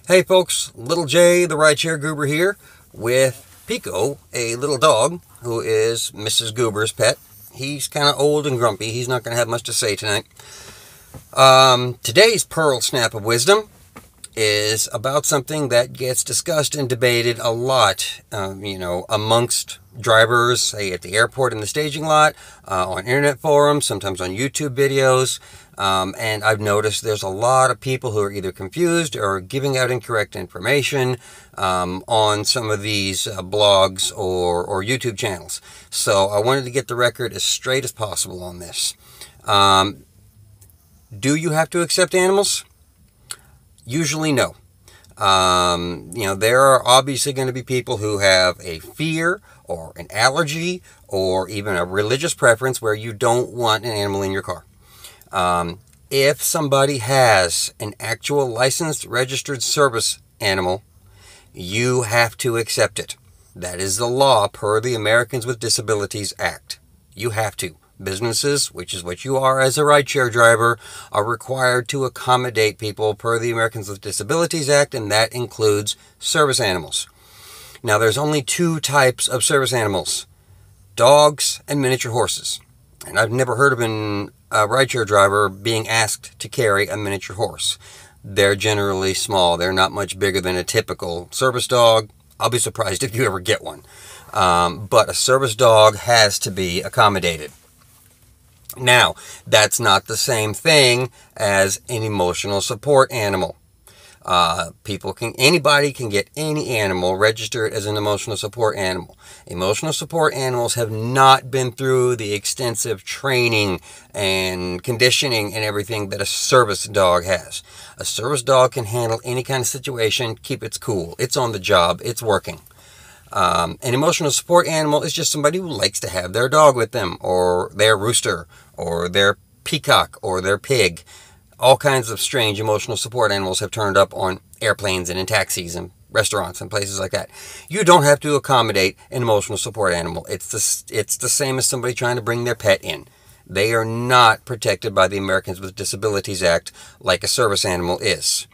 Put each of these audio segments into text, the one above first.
Hey folks, Little J, the Rideshare Goober here with Pico, a little dog who is Mrs. Goober's pet. He's kind of old and grumpy. He's not going to have much to say tonight. Today's Pearl Snap of Wisdom is about something that gets discussed and debated a lot, amongst drivers, say at the airport in the staging lot, on internet forums, sometimes on YouTube videos. And I've noticed there's a lot of people who are either confused or giving out incorrect information on some of these blogs or YouTube channels. So I wanted to get the record as straight as possible on this. Do you have to accept animals? Usually no. There are obviously going to be people who have a fear or an allergy or even a religious preference where you don't want an animal in your car. If somebody has an actual licensed registered service animal, you have to accept it. That is the law per the Americans with Disabilities Act. You have to. Businesses, which is what you are as a rideshare driver, are required to accommodate people per the Americans with Disabilities Act, and that includes service animals. Now, there's only two types of service animals: dogs and miniature horses. And I've never heard of a rideshare driver being asked to carry a miniature horse. They're generally small. They're not much bigger than a typical service dog. I'll be surprised if you ever get one. But a service dog has to be accommodated. Now, that's not the same thing as an emotional support animal. Anybody can get any animal registered as an emotional support animal. Emotional support animals have not been through the extensive training and conditioning and everything that a service dog has. A service dog can handle any kind of situation, keep its cool. It's on the job, it's working. An emotional support animal is just somebody who likes to have their dog with them, or their rooster, or their peacock, or their pig. All kinds of strange emotional support animals have turned up on airplanes and in taxis and restaurants and places like that. You don't have to accommodate an emotional support animal. It's the same as somebody trying to bring their pet in. They are not protected by the Americans with Disabilities Act like a service animal is.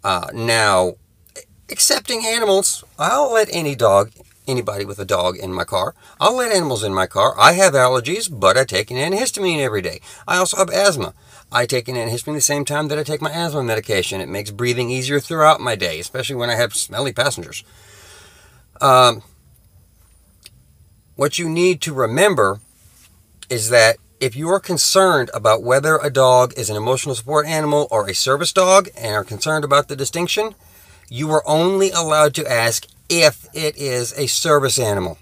Now, accepting animals, I'll let anybody with a dog in my car. I'll let animals in my car. I have allergies, but I take an antihistamine every day. I also have asthma. I take an antihistamine the same time that I take my asthma medication. It makes breathing easier throughout my day, especially when I have smelly passengers. What you need to remember is that if you are concerned about whether a dog is an emotional support animal or a service dog and are concerned about the distinction, you are only allowed to ask if it is a service animal.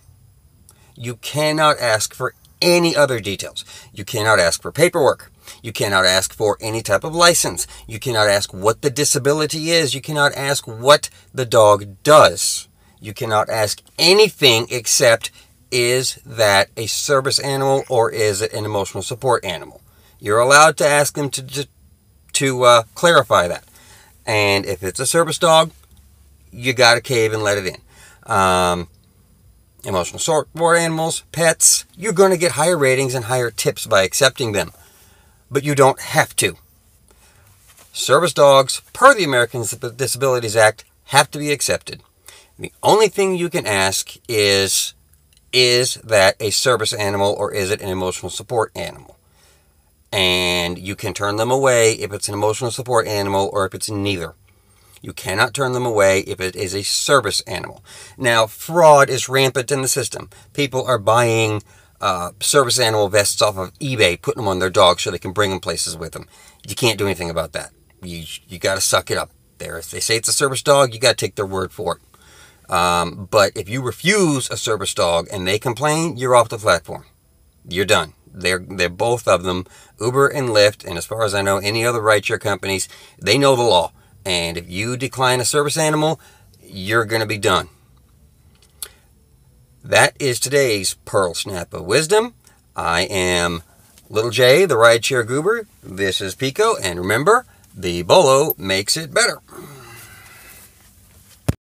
You cannot ask for any other details. You cannot ask for paperwork. You cannot ask for any type of license. You cannot ask what the disability is. You cannot ask what the dog does. You cannot ask anything except, is that a service animal or is it an emotional support animal? You're allowed to ask them to clarify that. And if it's a service dog, you got to cave and let it in. Emotional support animals, pets, you're going to get higher ratings and higher tips by accepting them. But you don't have to. Service dogs, per the Americans with Disabilities Act, have to be accepted. The only thing you can ask is that a service animal or is it an emotional support animal? And you can turn them away if it's an emotional support animal or if it's neither. You cannot turn them away if it is a service animal. Now, fraud is rampant in the system. People are buying service animal vests off of eBay, putting them on their dogs so they can bring them places with them. You can't do anything about that. You got to suck it up. If they say it's a service dog, you got to take their word for it. But if you refuse a service dog and they complain, you're off the platform. You're done. They're both of them, Uber and Lyft, and as far as I know, any other rideshare companies, they know the law. And if you decline a service animal, you're going to be done. That is today's Pearl Snap of Wisdom. I am Little J, the Rideshare Goober. This is Pico, and remember, the Bolo makes it better.